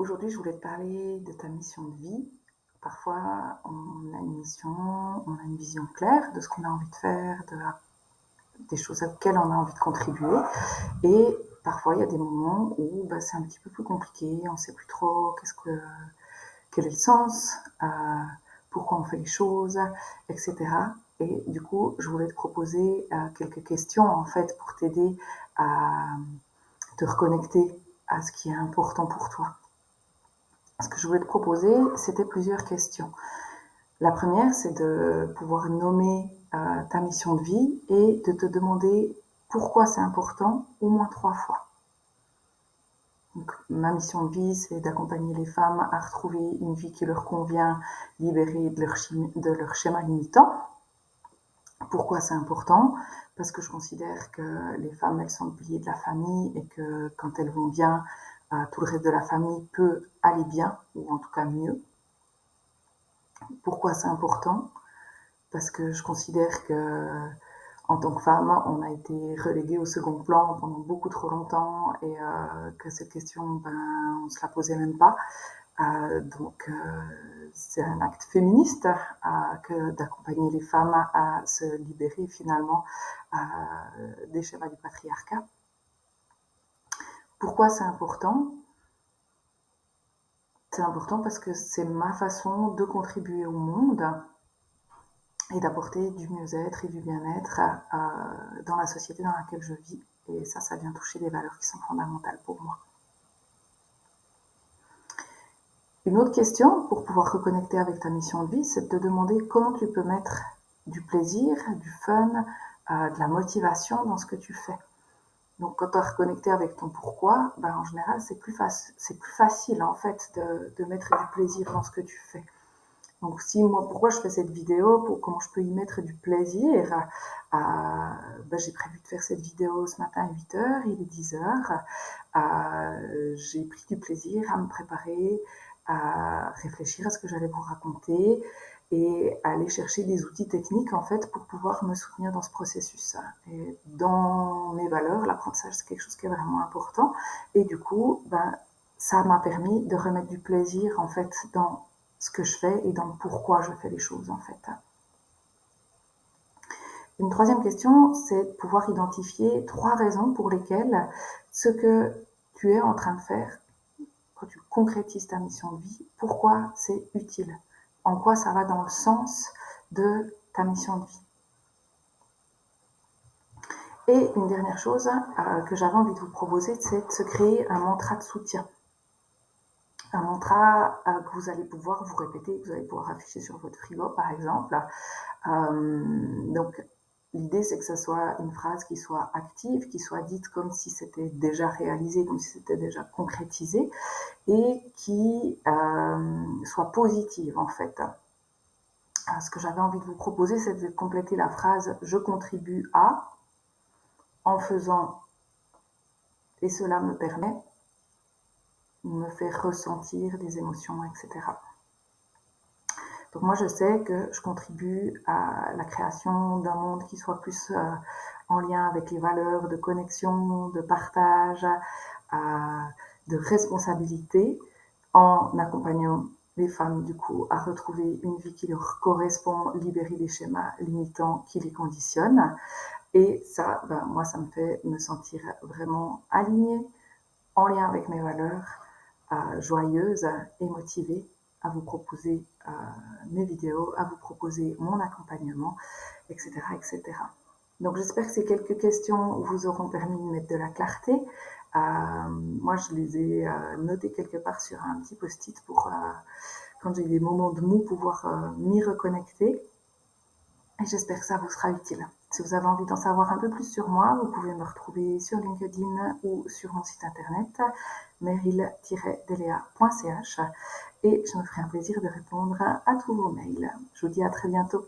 Aujourd'hui, je voulais te parler de ta mission de vie. Parfois, on a une mission, on a une vision claire de ce qu'on a envie de faire, des choses auxquelles on a envie de contribuer. Et parfois, il y a des moments où c'est un petit peu plus compliqué, on ne sait plus trop quel est le sens, pourquoi on fait les choses, etc. Et du coup, je voulais te proposer quelques questions en fait pour t'aider à te reconnecter à ce qui est important pour toi. Ce que je voulais te proposer, c'était plusieurs questions. La première, c'est de pouvoir nommer ta mission de vie et de te demander pourquoi c'est important au moins 3 fois. Donc, ma mission de vie, c'est d'accompagner les femmes à retrouver une vie qui leur convient, libérées de leur schéma limitant. Pourquoi c'est important? Parce que je considère que les femmes, elles sont le pilier de la famille et que quand elles vont bien, tout le reste de la famille peut aller bien, ou en tout cas mieux. Pourquoi c'est important? Parce que je considère que en tant que femme, on a été relégué au second plan pendant beaucoup trop longtemps et que cette question, on se la posait même pas. Donc, c'est un acte féministe que d'accompagner les femmes à se libérer finalement des schémas du patriarcat. Pourquoi c'est important? C'est important parce que c'est ma façon de contribuer au monde et d'apporter du mieux-être et du bien-être dans la société dans laquelle je vis. Et ça vient toucher des valeurs qui sont fondamentales pour moi. Une autre question pour pouvoir reconnecter avec ta mission de vie, c'est de te demander comment tu peux mettre du plaisir, du fun, de la motivation dans ce que tu fais. Donc, quand tu as reconnecté avec ton pourquoi, en général, c'est plus facile en fait de mettre du plaisir dans ce que tu fais. Donc, si moi, pourquoi je fais cette vidéo, comment je peux y mettre du plaisir, j'ai prévu de faire cette vidéo ce matin à 8h, il est 10h. J'ai pris du plaisir à me préparer, à réfléchir à ce que j'allais vous raconter et à aller chercher des outils techniques en fait pour pouvoir me soutenir dans ce processus. Et dans mes valeurs, l'apprentissage c'est quelque chose qui est vraiment important et du coup, ça m'a permis de remettre du plaisir en fait dans ce que je fais et dans pourquoi je fais les choses en fait. Une troisième question, c'est de pouvoir identifier 3 raisons pour lesquelles ce que tu es en train de faire, quand tu concrétises ta mission de vie, pourquoi c'est utile, en quoi ça va dans le sens de ta mission de vie. Et une dernière chose que j'avais envie de vous proposer, c'est de se créer un mantra de soutien. Un mantra que vous allez pouvoir vous répéter, que vous allez pouvoir afficher sur votre frigo par exemple. Donc l'idée c'est que ça soit une phrase qui soit active, qui soit dite comme si c'était déjà réalisé, comme si c'était déjà concrétisé et qui soit positive en fait. Ce que j'avais envie de vous proposer, c'est de compléter la phrase « je contribue à » en faisant « et cela me permet » me faire ressentir des émotions, etc. Donc moi, je sais que je contribue à la création d'un monde qui soit plus en lien avec les valeurs de connexion, de partage, de responsabilité, en accompagnant les femmes, du coup, à retrouver une vie qui leur correspond, libérer des schémas limitants qui les conditionnent. Et ça, moi, ça me fait me sentir vraiment alignée, en lien avec mes valeurs, joyeuse et motivée à vous proposer mes vidéos, à vous proposer mon accompagnement, etc., etc. Donc j'espère que ces quelques questions vous auront permis de mettre de la clarté. Moi, je les ai notées quelque part sur un petit post-it pour, quand j'ai des moments de mou, pouvoir m'y reconnecter. Et j'espère que ça vous sera utile. Si vous avez envie d'en savoir un peu plus sur moi, vous pouvez me retrouver sur LinkedIn ou sur mon site internet meryl-delea.ch et je me ferai un plaisir de répondre à tous vos mails. Je vous dis à très bientôt.